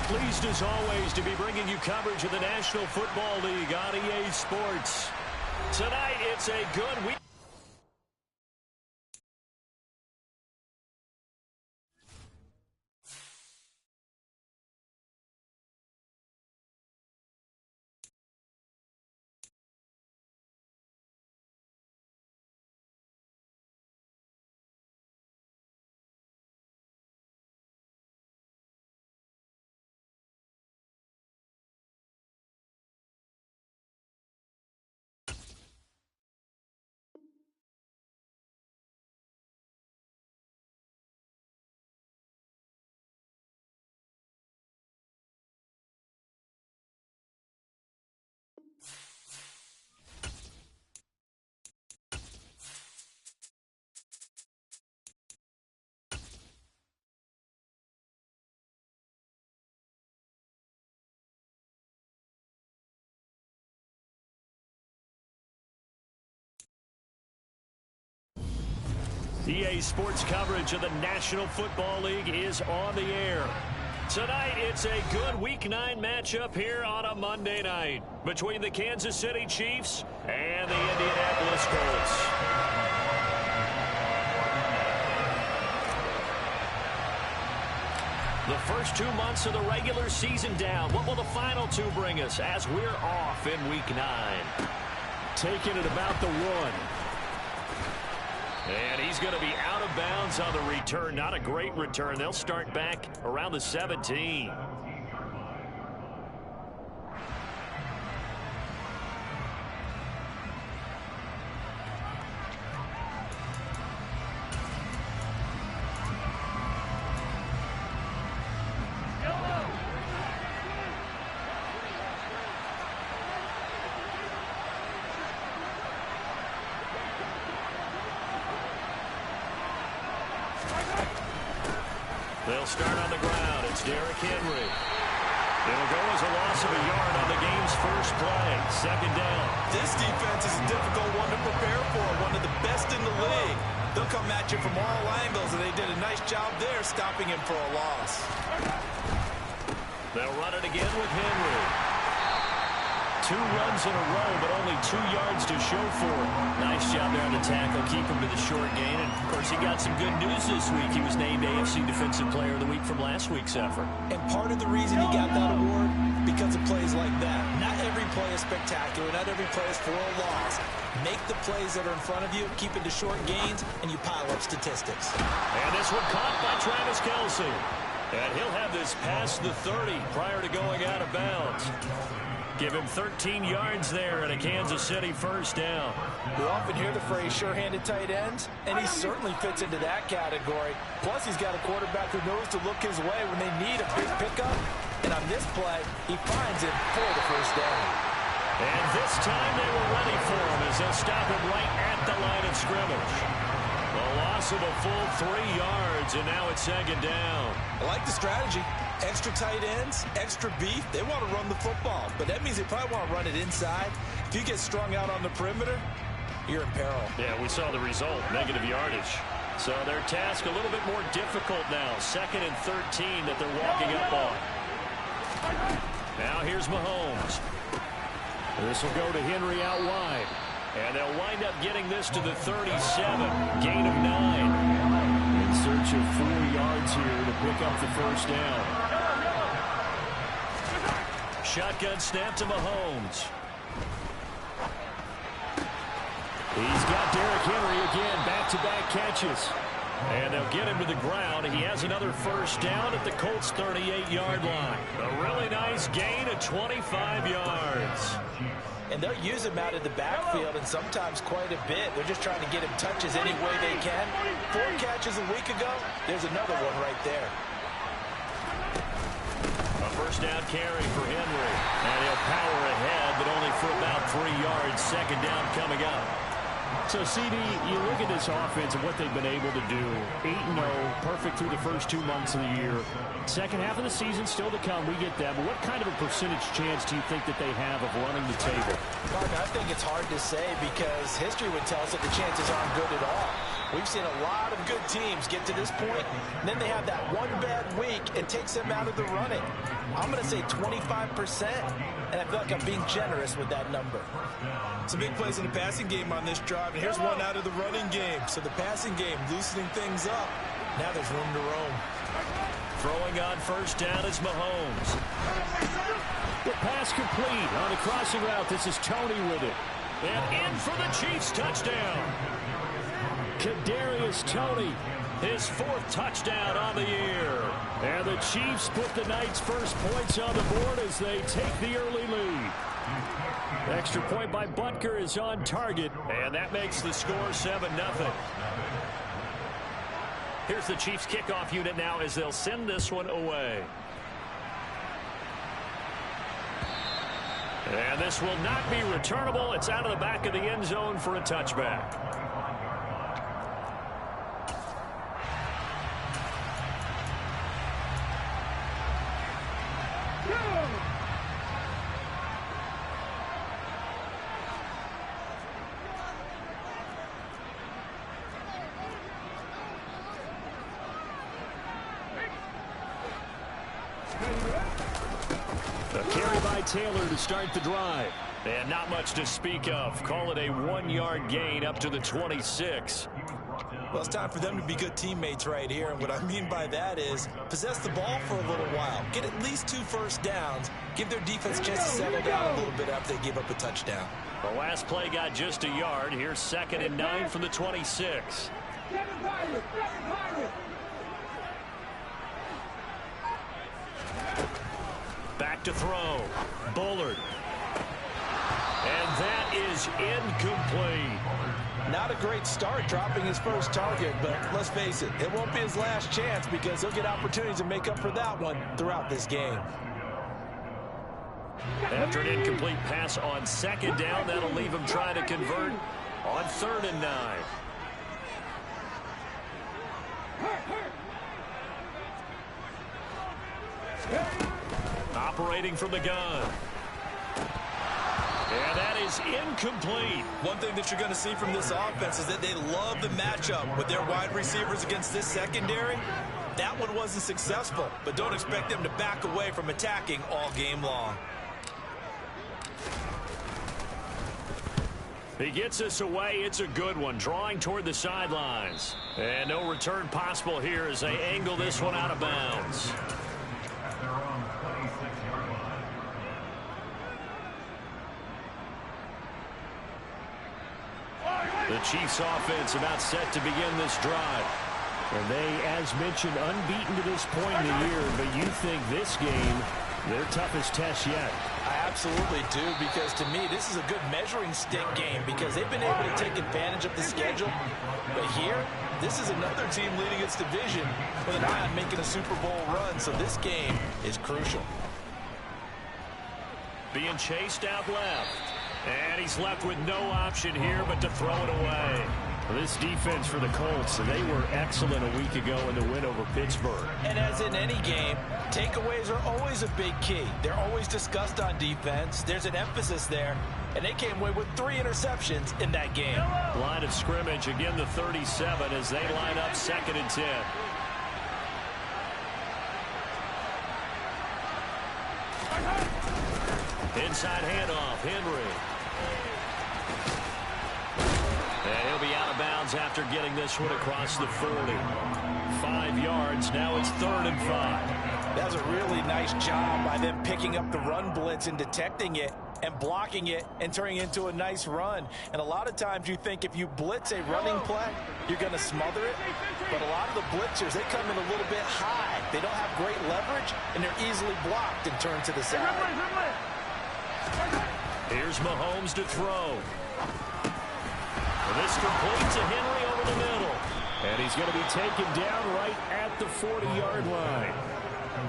Pleased as always to be bringing you coverage of the National Football League on EA Sports. Tonight, it's a good week. EA Sports coverage of the National Football League is on the air. Tonight, it's a good Week 9 matchup here on a Monday night between the Kansas City Chiefs and the Indianapolis Colts. The first 2 months of the regular season down. What will the final 2 bring us as we're off in Week 9? Taking it about the 1. And he's going to be out of bounds on the return. Not a great return. They'll start back around the 17. They'll start on the ground. It's Derrick Henry. It'll go as a loss of a yard on the game's first play. Second down. This defense is a difficult one to prepare for. One of the best in the league. They'll come at you from all angles, and they did a nice job there stopping him for a loss. They'll run it again with Henry. 2 runs in a row, but only 2 yards to show for it. Nice job there on the tackle. Keep him to the short gain. And, of course, he got some good news this week. He was named AFC Defensive Player of the Week from last week's effort. And part of the reason he got that award, because of plays like that. Not every play is spectacular. Not every play is for a loss. Make the plays that are in front of you, keep it to short gains, and you pile up statistics. And this one caught by Travis Kelce. And he'll have this past the 30 prior to going out of bounds. Give him 13 yards there and a Kansas City first down. We often hear the phrase sure-handed tight ends, and he certainly fits into that category. Plus, he's got a quarterback who knows to look his way when they need a big pickup. And on this play, he finds him for the first down. And this time they were ready for him as they'll stop him right at the line of scrimmage. A loss of a full 3 yards, and now it's second down. I like the strategy. Extra tight ends, extra beef. They want to run the football, but that means they probably want to run it inside. If you get strung out on the perimeter, you're in peril. Yeah, we saw the result, negative yardage. So their task a little bit more difficult now. 2nd and 13 that they're walking up on. Now here's Mahomes. This will go to Henry out wide. And they'll wind up getting this to the 37. Gain of 9. In search of 4 yards here to pick up the first down. Shotgun snap to Mahomes. He's got Derrick Henry again. Back-to-back catches. And they'll get him to the ground. He has another first down at the Colts' 38-yard line. A really nice gain of 25 yards. And they'll use him out of the backfield, and sometimes quite a bit. They're just trying to get him touches any way they can. 4 catches a week ago. There's another one right there. A first down carry for Henry. And he'll power ahead, but only for about 3 yards. Second down coming up. So, CD, you look at this offense and what they've been able to do. 8-0, perfect through the first 2 months of the year. Second half of the season still to come. We get that. But what kind of a percentage chance do you think that they have of running the table? Martin, I think it's hard to say because history would tell us that the chances aren't good at all. We've seen a lot of good teams get to this point, and then they have that one bad week and takes them out of the running. I'm going to say 25%, and I feel like I'm being generous with that number. Some big plays in the passing game on this drive, and here's one out of the running game. So the passing game loosening things up. Now there's room to roam. Throwing on first down is Mahomes. The pass complete on a crossing route. This is Tony with it. And in for the Chiefs touchdown. Kadarius Toney, his 4th touchdown on the year. And the Chiefs put the Knights' first points on the board as they take the early lead. Extra point by Butker is on target. And that makes the score 7-0. Here's the Chiefs kickoff unit now as they'll send this one away. And this will not be returnable. It's out of the back of the end zone for a touchback. A carry by Taylor to start the drive. And not much to speak of. Call it a 1-yard gain up to the 26. Well, it's time for them to be good teammates right here. And what I mean by that is possess the ball for a little while. Get at least 2 first downs. Give their defense a chance to settle down a little bit after they give up a touchdown. The last play got just a yard. Here's 2nd and 9 from the 26. Back to throw. Bullard. And that is incomplete. Not a great start dropping his first target, but let's face it, it won't be his last chance because he'll get opportunities to make up for that one throughout this game. After an incomplete pass on 2nd down, that'll leave him trying to convert on 3rd and 9. Operating from the gun. And that is incomplete. One thing that you're going to see from this offense is that they love the matchup with their wide receivers against this secondary. That one wasn't successful, but don't expect them to back away from attacking all game long. He gets us away. It's a good one. Drawing toward the sidelines. And no return possible here as they angle this one out of bounds. The Chiefs offense about set to begin this drive. And they, as mentioned, unbeaten to this point in the year, but you think this game, their toughest test yet. I absolutely do, because to me, this is a good measuring stick game because they've been able to take advantage of the schedule. But here, this is another team leading its division with an eye on making a Super Bowl run, so this game is crucial. Being chased out left. And he's left with no option here but to throw it away. This defense for the Colts, they were excellent a week ago in the win over Pittsburgh. And as in any game, takeaways are always a big key. They're always discussed on defense. There's an emphasis there. And they came away with 3 interceptions in that game. Line of scrimmage, again the 37 as they line up 2nd and 10. Inside handoff, Henry. And he'll be out of bounds after getting this one across the 40. 5 yards, now it's 3rd and 5. That was a really nice job by them picking up the run blitz and detecting it and blocking it and turning it into a nice run. And a lot of times you think if you blitz a running play, you're going to smother it. But a lot of the blitzers, they come in a little bit high. They don't have great leverage, and they're easily blocked and turned to the side. Here's Mahomes to throw. This completes a Henry over the middle. And he's going to be taken down right at the 40-yard line.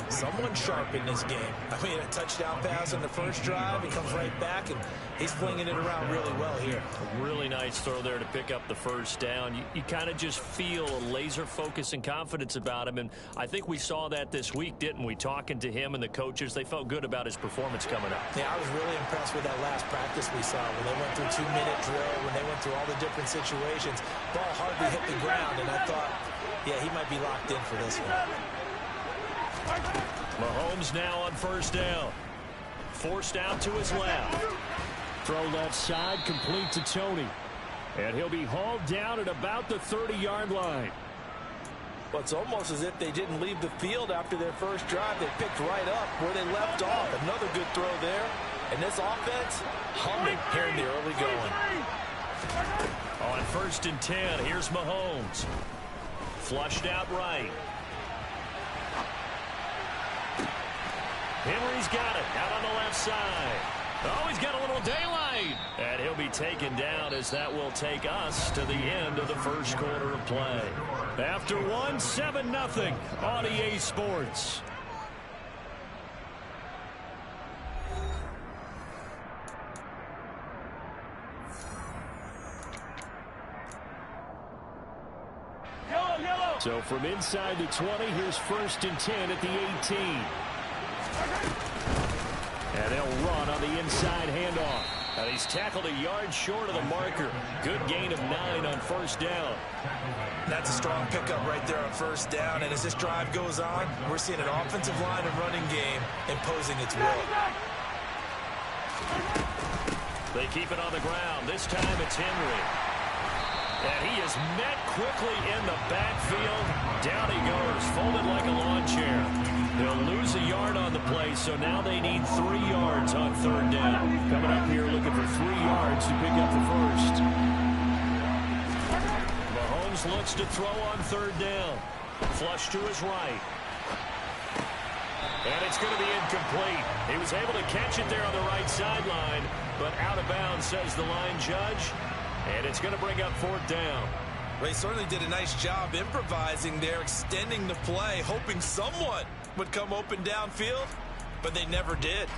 Someone sharp in this game. I mean, a touchdown pass on the first drive. He comes right back, and he's flinging it around really well here. A really nice throw there to pick up the first down. You kind of just feel a laser focus and confidence about him, and I think we saw that this week, didn't we? Talking to him and the coaches, they felt good about his performance coming up. Yeah, I was really impressed with that last practice we saw when they went through 2-minute drill, when they went through all the different situations. Ball hardly hit the ground, and I thought, yeah, he might be locked in for this one. Mahomes now on first down. Forced out to his left. Throw left side, complete to Tony. And he'll be hauled down at about the 30-yard line. Well, it's almost as if they didn't leave the field after their first drive. They picked right up where they left off. Another good throw there. And this offense, humming here in the early going. On first and 10, here's Mahomes. Flushed out right. Henry's got it out on the left side. Oh, he's got a little daylight. And he'll be taken down as that will take us to the end of the first quarter of play. After one, 7-0 on EA Sports. So from inside the 20, here's first and 10 at the 18. And they'll run on the inside handoff. And he's tackled a yard short of the marker. Good gain of 9 on first down. That's a strong pickup right there on first down. And as this drive goes on, we're seeing an offensive line and running game imposing its will. They keep it on the ground. This time it's Henry. And he is met quickly in the backfield. Down he goes, folded like a lawn chair. They'll lose a yard on the play, so now they need 3 yards on third down. Coming up here looking for 3 yards to pick up the first. Mahomes looks to throw on third down. Flush to his right. And it's going to be incomplete. He was able to catch it there on the right sideline, but out of bounds, says the line judge. And it's going to bring up fourth down. Well, he certainly did a nice job improvising there, extending the play, hoping someone would come open downfield, but they never did.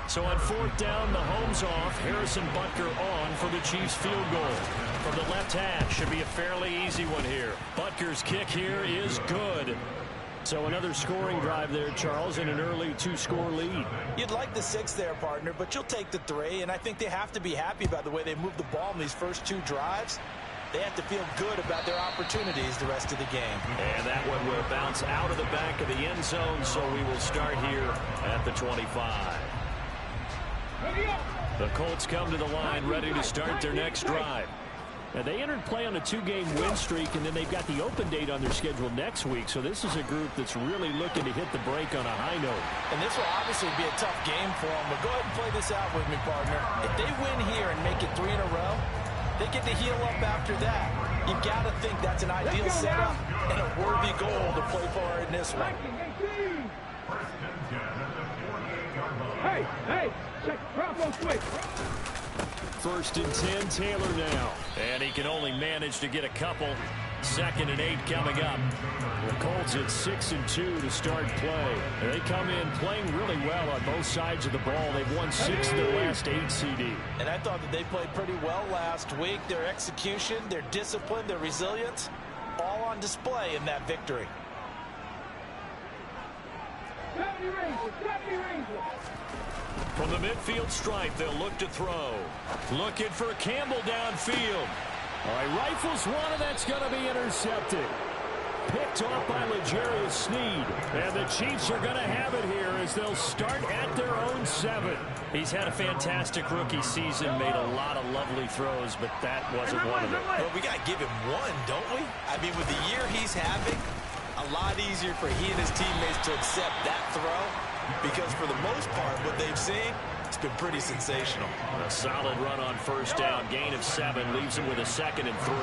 So on fourth down, Mahomes off, Harrison Butker on for the Chiefs field goal. From the left hash, should be a fairly easy one here. Butker's kick here is good. So another scoring drive there, Charles, and an early 2-score lead. You'd like the 6 there, partner, but you'll take the 3, and I think they have to be happy about the way they moved the ball in these first 2 drives. They have to feel good about their opportunities the rest of the game. And that one will bounce out of the back of the end zone, so we will start here at the 25. The Colts come to the line ready to start their next drive. Now, they entered play on a 2-game win streak, and then they've got the open date on their schedule next week. So this is a group that's really looking to hit the break on a high note. And this will obviously be a tough game for them. But go ahead and play this out with me, partner. If they win here and make it 3 in a row, they get to heal up after that. You've got to think that's an ideal setup and a worthy goal to play for in this one. Hey, check Bravo quick. First and 10, Taylor now. And he can only manage to get a couple. 2nd and 8 coming up. The Colts at 6-2 to start play. They come in playing really well on both sides of the ball. They've won 6 of their last 8 CD. And I thought that they played pretty well last week. Their execution, their discipline, their resilience, all on display in that victory. From the midfield stripe, they'll look to throw. Looking for Campbell downfield. All right, rifles one, and that's going to be intercepted. Picked off by L'Jarius Sneed. And the Chiefs are going to have it here as they'll start at their own 7. He's had a fantastic rookie season, made a lot of lovely throws, but that wasn't one of them. Well, we got to give him one, don't we? I mean, with the year he's having, a lot easier for he and his teammates to accept that throw, because for the most part, what they've seen, it's been pretty sensational. A solid run on first down, gain of 7, leaves him with a 2nd and 3.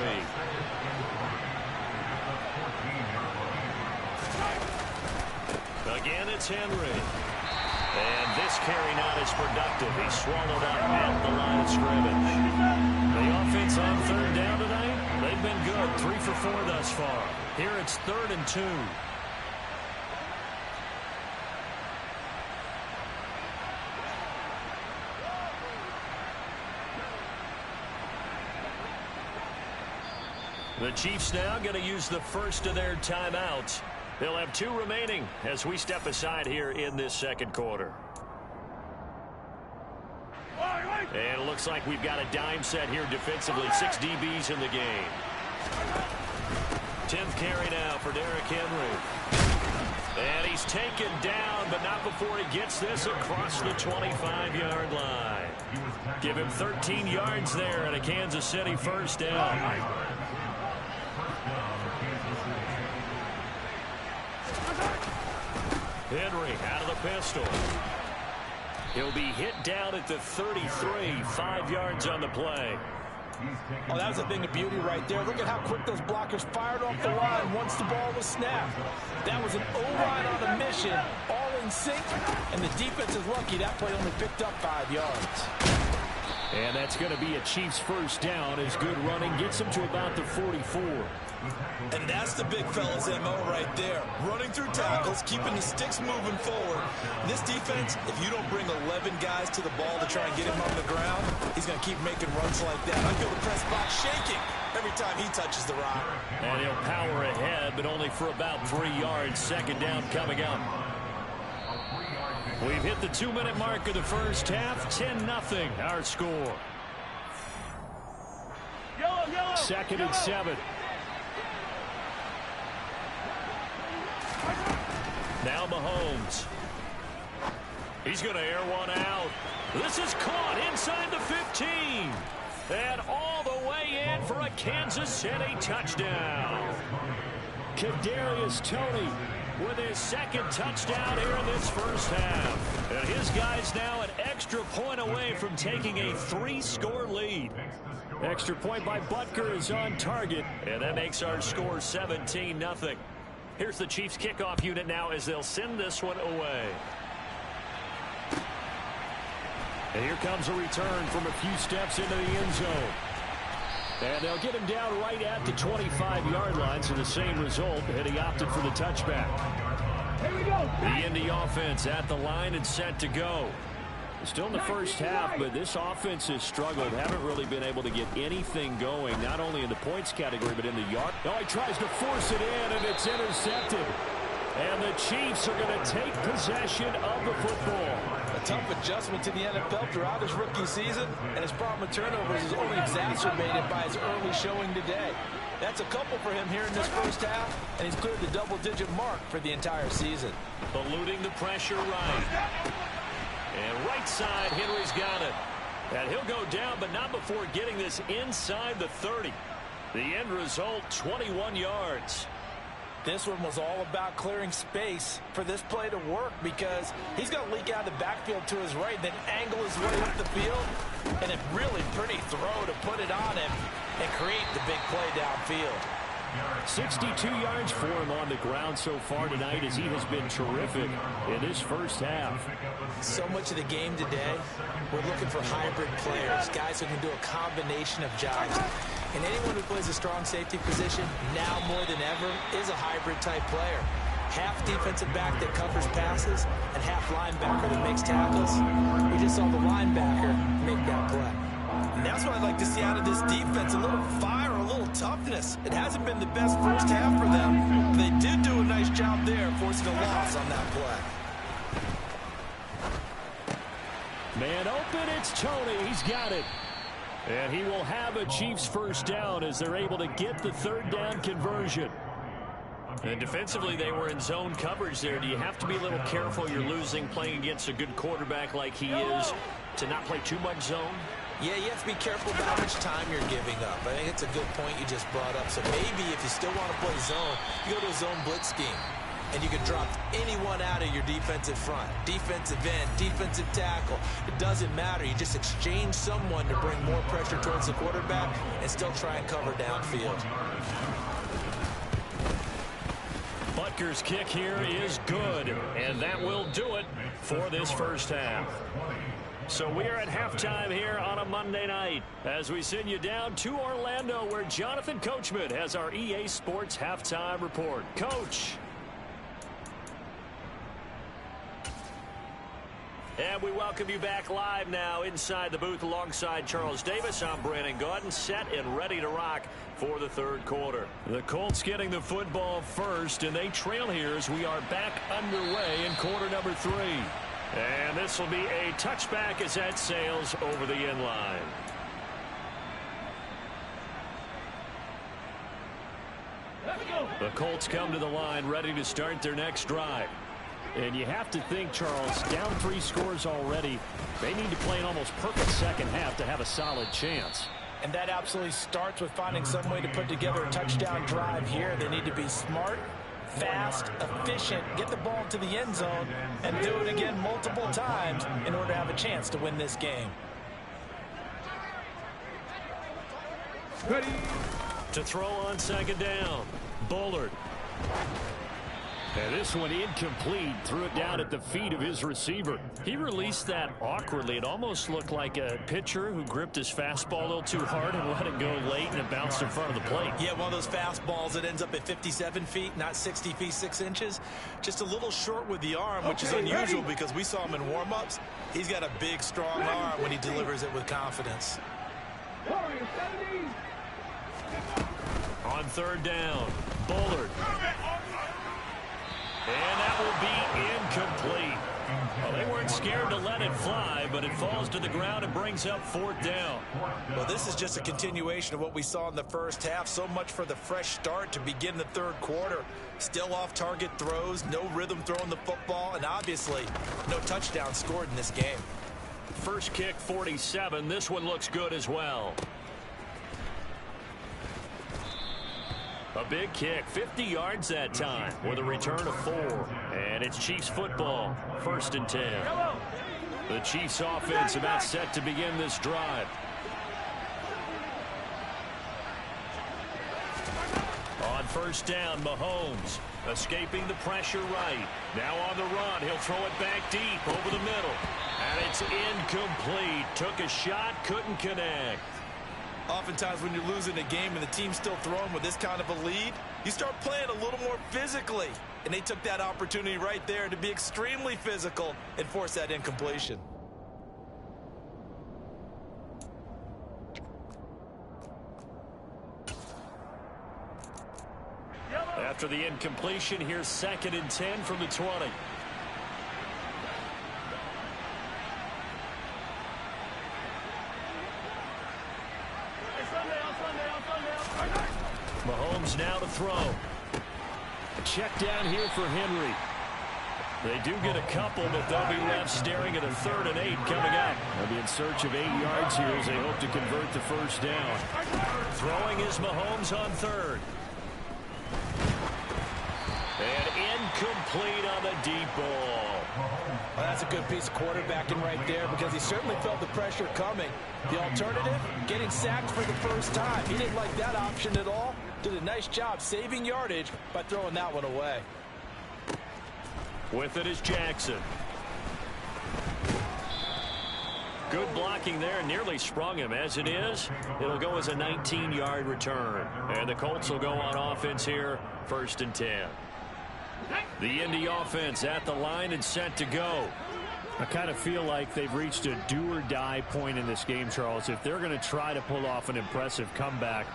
Again, it's Henry. And this carry not as productive. He's swallowed up at the line of scrimmage. The offense on third down tonight, they've been good. 3 for 4 thus far. Here it's 3rd and 2. The Chiefs now going to use the first of their timeouts. They'll have 2 remaining as we step aside here in this second quarter. And it looks like we've got a dime set here defensively. 6 DBs in the game. 10th carry now for Derrick Henry. And he's taken down, but not before he gets this across the 25-yard line. Give him 13 yards there and a Kansas City first down. Henry out of the pistol. He'll be hit down at the 33, 5 yards on the play. Oh, that was a thing of beauty right there. Look at how quick those blockers fired off the line once the ball was snapped. That was an O-line on a mission, all in sync, and the defense is lucky that play only picked up 5 yards. And that's going to be a Chiefs first down as good running gets them to about the 44. And that's the big fella's MO right there. Running through tackles, keeping the sticks moving forward. This defense, if you don't bring 11 guys to the ball to try and get him on the ground, he's going to keep making runs like that. I feel the press box shaking every time he touches the rock. And he'll power ahead, but only for about 3 yards. Second down coming up. We've hit the 2-minute mark of the first half. 10-0 our score. Second and 7. Now Mahomes. He's going to air one out. This is caught inside the 15. And all the way in for a Kansas City touchdown. Kadarius Toney with his second touchdown here in this first half. And his guy's now an extra point away from taking a 3-score lead. Extra point by Butker is on target. And that makes our score 17-0. Here's the Chiefs kickoff unit now as they'll send this one away. And here comes a return from a few steps into the end zone. And they'll get him down right at the 25-yard line, so the same result, and he opted for the touchback. Here we go. The Indy offense at the line and set to go. Still in the first half, but this offense has struggled. Haven't really been able to get anything going, not only in the points category, but in the yard. Oh, he tries to force it in, and it's intercepted. And the Chiefs are going to take possession of the football. A tough adjustment to the NFL throughout his rookie season, and his problem with turnovers is only exacerbated by his early showing today. That's a couple for him here in this first half, and he's cleared the double-digit mark for the entire season. Eluding the pressure right. And right side, Henry's got it. And he'll go down, but not before getting this inside the 30. The end result, 21 yards. This one was all about clearing space for this play to work because he's going to leak out of the backfield to his right, then angle his way up the field, and a really pretty throw to put it on him and create the big play downfield. 62 yards for him on the ground so far tonight as he has been terrific in this first half. So much of the game today, we're looking for hybrid players, guys who can do a combination of jobs. And anyone who plays a strong safety position, now more than ever, is a hybrid-type player. Half defensive back that covers passes and half linebacker that makes tackles. We just saw the linebacker make that play. And that's what I'd like to see out of this defense, a little fire, a little toughness. It hasn't been the best first half for them. They did do a nice job there, forcing a loss on that play. Man open, it's Toney. He's got it. And he will have a Chiefs first down as they're able to get the third down conversion. And defensively, they were in zone coverage there. Do you have to be a little careful? You're losing playing against a good quarterback like he is to not play too much zone? Yeah, you have to be careful about how much time you're giving up. I think it's a good point you just brought up. So maybe if you still want to play zone, you go to a zone blitz scheme. And you can drop anyone out of your defensive front. Defensive end, defensive tackle. It doesn't matter. You just exchange someone to bring more pressure towards the quarterback and still try and cover downfield. Butker's kick here is good. And that will do it for this first half. So we are at halftime here on a Monday night as we send you down to Orlando where Jonathan Coachman has our EA Sports halftime report. Coach. And we welcome you back live now inside the booth alongside Charles Davis. I'm Brandon Gaudin, set and ready to rock for the third quarter. The Colts getting the football first, and they trail here as we are back underway in quarter number 3. And this will be a touchback as that sails over the end line. The Colts come to the line ready to start their next drive. And you have to think, Charles, down 3 scores already. They need to play an almost perfect second half to have a solid chance. And that absolutely starts with finding some way to put together a touchdown drive here. They need to be smart, fast, efficient, get the ball to the end zone, and do it again multiple times in order to have a chance to win this game. Ready. To throw on second down, Bullard. And this one incomplete. Threw it down at the feet of his receiver. He released that awkwardly. It almost looked like a pitcher who gripped his fastball a little too hard and let it go late, and it bounced in front of the plate. Yeah, one of those fastballs that ends up at 57 feet, not 60 feet, 6 inches. Just a little short with the arm, which is unusual because we saw him in warm-ups. He's got a big, strong arm when he delivers it with confidence. On third down, Bullard. And that will be incomplete. Well, they weren't scared to let it fly, but it falls to the ground and brings up 4th down. Well, this is just a continuation of what we saw in the first half. So much for the fresh start to begin the third quarter. Still off-target throws, no rhythm throwing the football, and obviously no touchdown scored in this game. First kick, 47. This one looks good as well. A big kick, 50 yards that time with a return of 4. And it's Chiefs football, 1st and 10. The Chiefs offense about set to begin this drive. On first down, Mahomes escaping the pressure right. Now on the run, he'll throw it back deep over the middle. And it's incomplete. Took a shot, couldn't connect. Oftentimes when you're losing a game and the team's still throwing with this kind of a lead, you start playing a little more physically. And they took that opportunity right there to be extremely physical and force that incompletion. After the incompletion, here's 2nd and 10 from the 20. Mahomes now to throw. A check down here for Henry. They do get a couple, but they'll be left staring at a 3rd and 8 coming up. They'll be in search of 8 yards here as they hope to convert the first down. Throwing is Mahomes on 3rd. And incomplete on the deep ball. Well, that's a good piece of quarterbacking right there because he certainly felt the pressure coming. The alternative, getting sacked for the first time. He didn't like that option at all. Did a nice job saving yardage by throwing that one away. With it is Jackson. Good blocking there, nearly sprung him. As it is, it'll go as a 19-yard return. And the Colts will go on offense here, 1st and 10. The Indy offense at the line and set to go. I kind of feel like they've reached a do-or-die point in this game, Charles. If they're going to try to pull off an impressive comeback,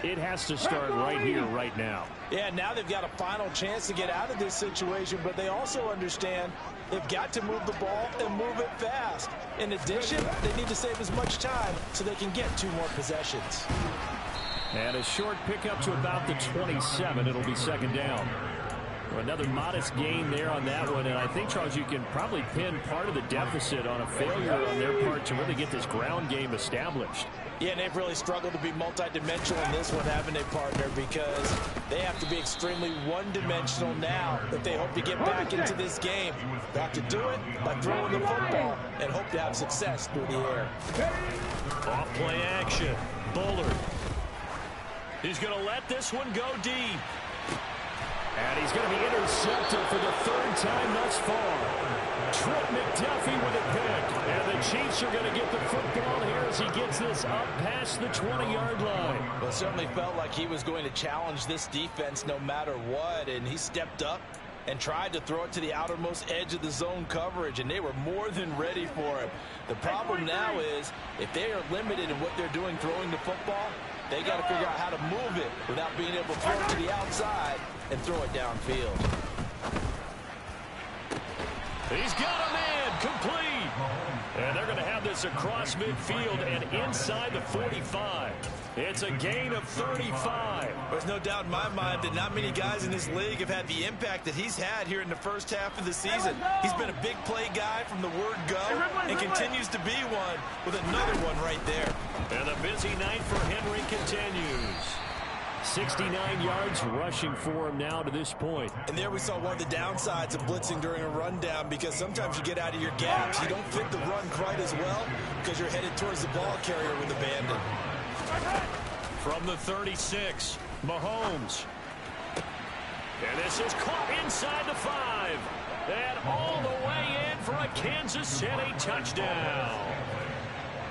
it has to start right here, right now. Yeah, now they've got a final chance to get out of this situation, but they also understand they've got to move the ball and move it fast. In addition, they need to save as much time so they can get 2 more possessions. And a short pickup to about the 27. It'll be 2nd down. Another modest gain there on that one, and I think, Charles, you can probably pin part of the deficit on a failure on their part to really get this ground game established. Yeah, and they've really struggled to be multidimensional in this one, haven't they, partner? Because they have to be extremely one-dimensional now if they hope to get back into this game. They have to do it by throwing the football and hope to have success through the air. Off play action. Bullard. He's going to let this one go deep. And he's going to be intercepted for the third time thus far. Trent McDuffie with a pick. And the Chiefs are going to get the football here as he gets this up past the 20-yard line. Well, it certainly felt like he was going to challenge this defense no matter what, and he stepped up and tried to throw it to the outermost edge of the zone coverage, and they were more than ready for it. The problem now is if they are limited in what they're doing throwing the football, they got to figure out how to move it without being able to throw it to the outside and throw it downfield. He's got a man complete. And they're going to have this across midfield and inside the 45. It's a gain of 35. There's no doubt in my mind that not many guys in this league have had the impact that he's had here in the first half of the season. He's been a big play guy from the word go and continues to be one with another one right there. And the busy night for Henry continues. 69 yards rushing for him now to this point. And there we saw one of the downsides of blitzing during a rundown, because sometimes you get out of your gaps. You don't fit the run quite as well because you're headed towards the ball carrier with abandon. From the 36, Mahomes. And this is caught inside the 5. And all the way in for a Kansas City touchdown.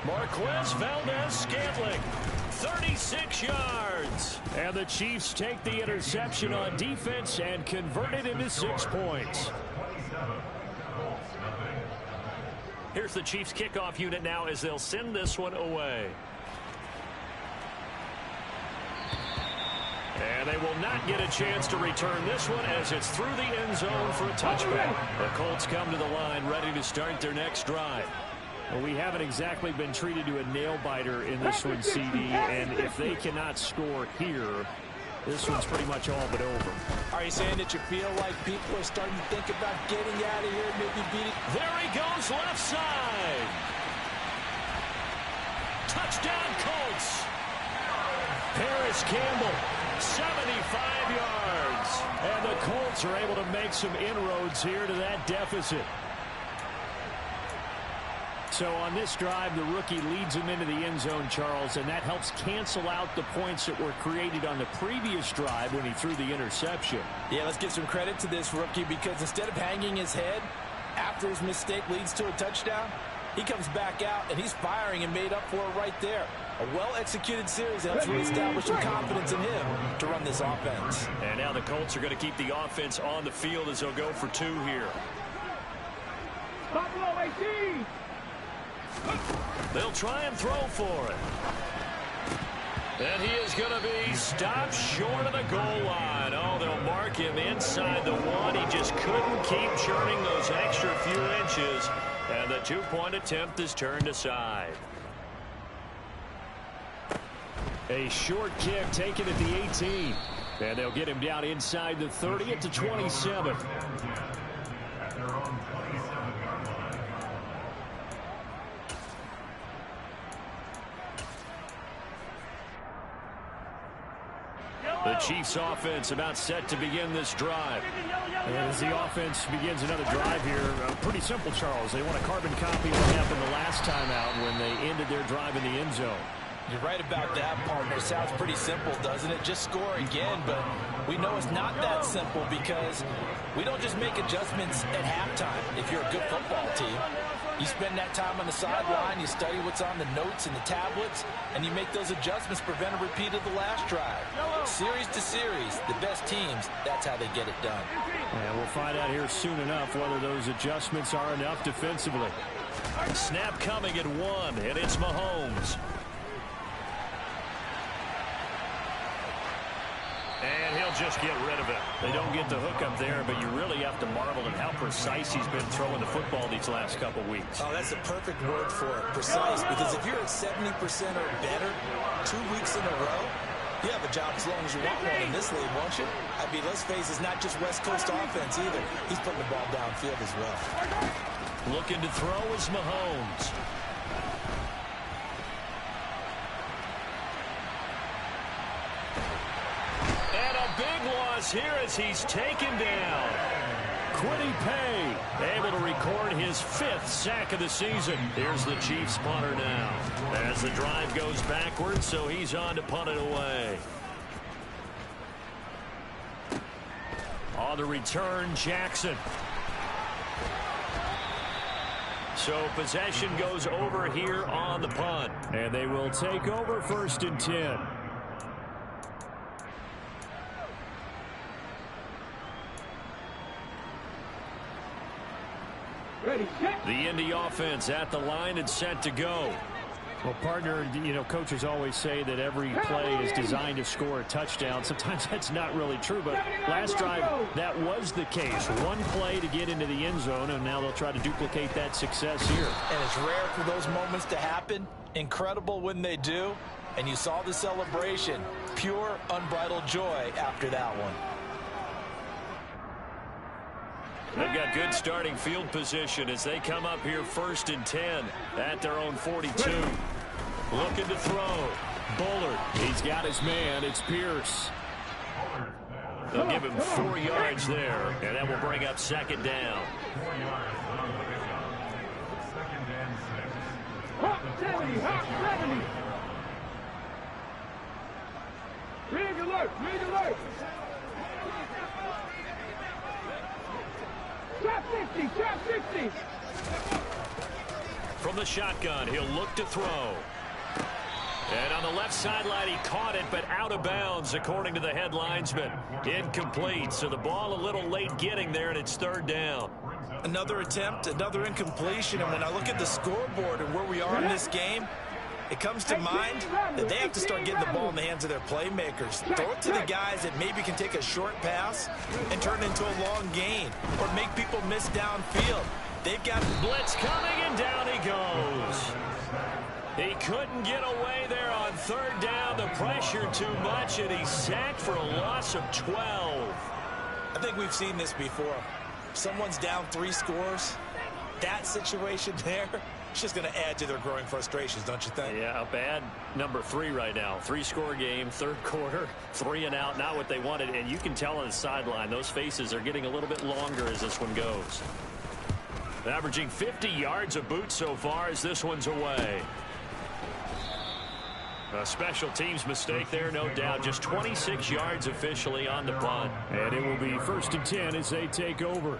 Marquez Valdez-Scantling, 36 yards. And the Chiefs take the interception on defense and convert it into 6 points. Here's the Chiefs kickoff unit now as they'll send this one away. And they will not get a chance to return this one as it's through the end zone for a touchback. The Colts come to the line ready to start their next drive. Well, we haven't exactly been treated to a nail-biter in this one, CD, and if they cannot score here, this one's pretty much all but over. Are you saying that you feel like people are starting to think about getting out of here and maybe beating? There he goes, left side. Touchdown, Colts. Paris Campbell, 75 yards. And the Colts are able to make some inroads here to that deficit. So on this drive, the rookie leads him into the end zone, Charles, and that helps cancel out the points that were created on the previous drive when he threw the interception. Yeah, let's give some credit to this rookie, because instead of hanging his head after his mistake leads to a touchdown, he comes back out and he's firing and made up for it right there. A well-executed series helps really establish some confidence in him to run this offense. And now the Colts are going to keep the offense on the field as they'll go for 2 here. Buffalo 18. They'll try and throw for it. And he is going to be stopped short of the goal line. Oh, they'll mark him inside the 1. He just couldn't keep churning those extra few inches. And the 2-point attempt is turned aside. A short kick taken at the 18. And they'll get him down inside the 30 at the 27. The Chiefs offense about set to begin this drive. And as the offense begins another drive here, pretty simple, Charles. They want a carbon copy of what happened the last time out when they ended their drive in the end zone. You're right about that, partner. Sounds pretty simple, doesn't it? Just score again, but we know it's not that simple because we don't just make adjustments at halftime if you're a good football team. You spend that time on the sideline, you study what's on the notes and the tablets, and you make those adjustments, prevent a repeat of the last drive. Series to series, the best teams, that's how they get it done. And we'll find out here soon enough whether those adjustments are enough defensively. Snap coming at 1, and it's Mahomes. And he'll just get rid of it. They don't get the hook up there, but you really have to marvel at how precise he's been throwing the football these last couple weeks. Oh, that's the perfect word for it, precise, because if you're at 70% or better 2 weeks in a row, you have a job as long as you want one in this league, won't you? I mean, let's face it, it's not just West Coast offense either. He's putting the ball downfield as well. Looking to throw is Mahomes. Big loss here as he's taken down. Kwity Paye able to record his 5th sack of the season. Here's the Chiefs punter now as the drive goes backwards, so he's on to punt it away. On the return, Jackson. So possession goes over here on the punt. And they will take over 1st and 10. Ready, set. The Indy offense at the line and set to go. Well, partner, coaches always say that every play is designed to score a touchdown. Sometimes that's not really true, but last drive, that was the case. One play to get into the end zone, and now they'll try to duplicate that success here. And it's rare for those moments to happen. Incredible when they do. And you saw the celebration. Pure, unbridled joy after that one. They've got good starting field position as they come up here 1st and 10 at their own 42. Looking to throw. Bullard. He's got his man. It's Pierce. They'll give him 4 yards there, and that will bring up 2nd down. 70, 70. Rig alert, rig alert. Trap 60, trap 60. From the shotgun, he'll look to throw. And on the left sideline, he caught it, but out of bounds, according to the head linesman. Incomplete, so the ball a little late getting there, and it's 3rd down. Another attempt, another incompletion, and when I look at the scoreboard and where we are in this game, it comes to mind that they have to start getting the ball in the hands of their playmakers. Throw it to the guys that maybe can take a short pass and turn it into a long gain or make people miss downfield. They've got blitz coming, and down he goes. He couldn't get away there on 3rd down. The pressure too much, and he's sacked for a loss of 12. I think we've seen this before. Someone's down 3 scores. That situation there, it's just going to add to their growing frustrations, don't you think? Yeah, bad number 3 right now. 3-score game, 3rd quarter, 3 and out, not what they wanted. And you can tell on the sideline, those faces are getting a little bit longer as this one goes. Averaging 50 yards a boot so far as this one's away. A special teams mistake there, no doubt. Just 26 yards officially on the punt. And it will be 1st and 10 as they take over.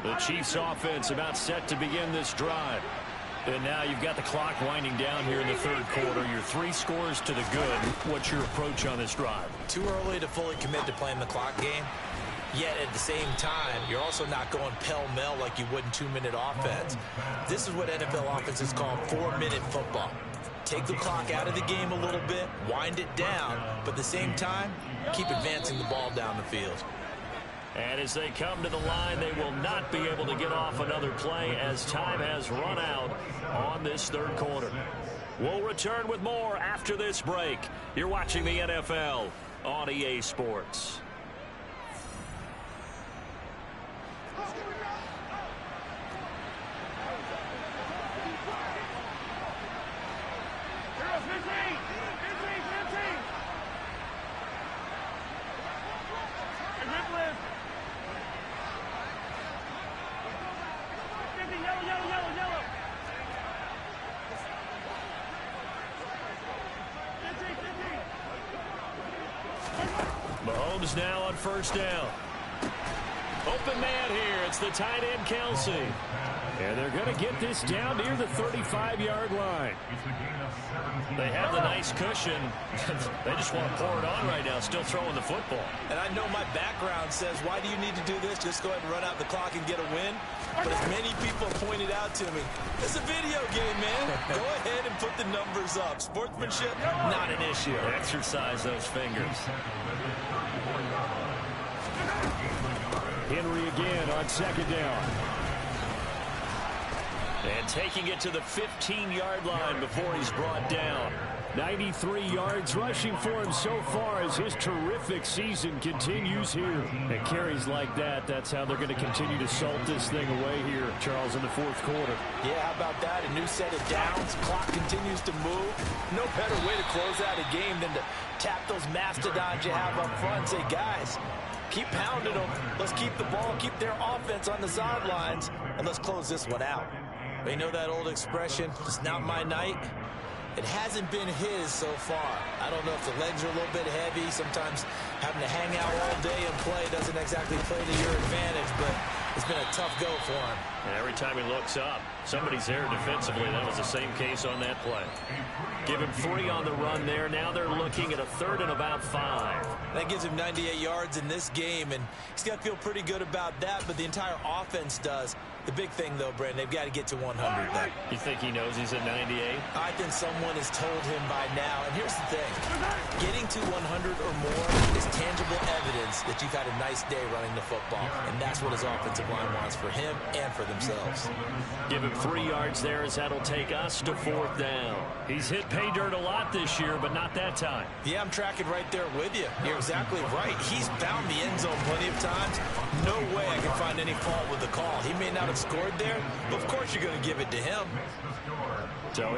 The Chiefs offense about set to begin this drive. And now you've got the clock winding down here in the 3rd quarter. Your 3 scores to the good. What's your approach on this drive? Too early to fully commit to playing the clock game. Yet at the same time, you're also not going pell-mell like you would in 2-minute offense. This is what NFL offenses call 4-minute football. Take the clock out of the game a little bit, wind it down, but at the same time, keep advancing the ball down the field. And as they come to the line, they will not be able to get off another play as time has run out on this 3rd quarter. We'll return with more after this break. You're watching the NFL on EA Sports. Mahomes now on 1st down. Open man here. It's the tight end, Kelsey. And they're going to get this down near the 35-yard line. They have the nice cushion. They just want to pour it on right now, still throwing the football. And I know my background says, why do you need to do this? Just go ahead and run out the clock and get a win. But as many people pointed out to me, it's a video game, man. Go ahead and put the numbers up. Sportsmanship, not an issue. Exercise those fingers. Henry again on 2nd down. And taking it to the 15-yard line before he's brought down. 93 yards rushing for him so far as his terrific season continues here. And carries like that, that's how they're going to continue to salt this thing away here, Charles, in the 4th quarter. Yeah, how about that? A new set of downs. Clock continues to move. No better way to close out a game than to tap those mastodons you have up front and say, guys, keep pounding them. Let's keep the ball, keep their offense on the sidelines, and let's close this one out. You know that old expression, it's not my night? It hasn't been his so far. I don't know if the legs are a little bit heavy. Sometimes having to hang out all day and play doesn't exactly play to your advantage, but it's been a tough go for him. And every time he looks up, somebody's there defensively. That was the same case on that play. Give him 3 on the run there. Now they're looking at a 3rd and about 5. That gives him 98 yards in this game, and he's got to feel pretty good about that, but the entire offense does. The big thing, though, Brandon, they've got to get to 100 there. You think he knows he's at 98? I think someone has told him by now. And here's the thing. Getting to 100 or more is tangible evidence that you've had a nice day running the football. And that's what his offensive line wants for him and for themselves. Give him 3 yards there as that'll take us to 4th down. He's hit pay dirt a lot this year, but not that time. Yeah, I'm tracking right there with you. You're exactly right. He's found the end zone plenty of times. No way I can find any fault with the call. He may not have scored there, but of course you're going to give it to him. So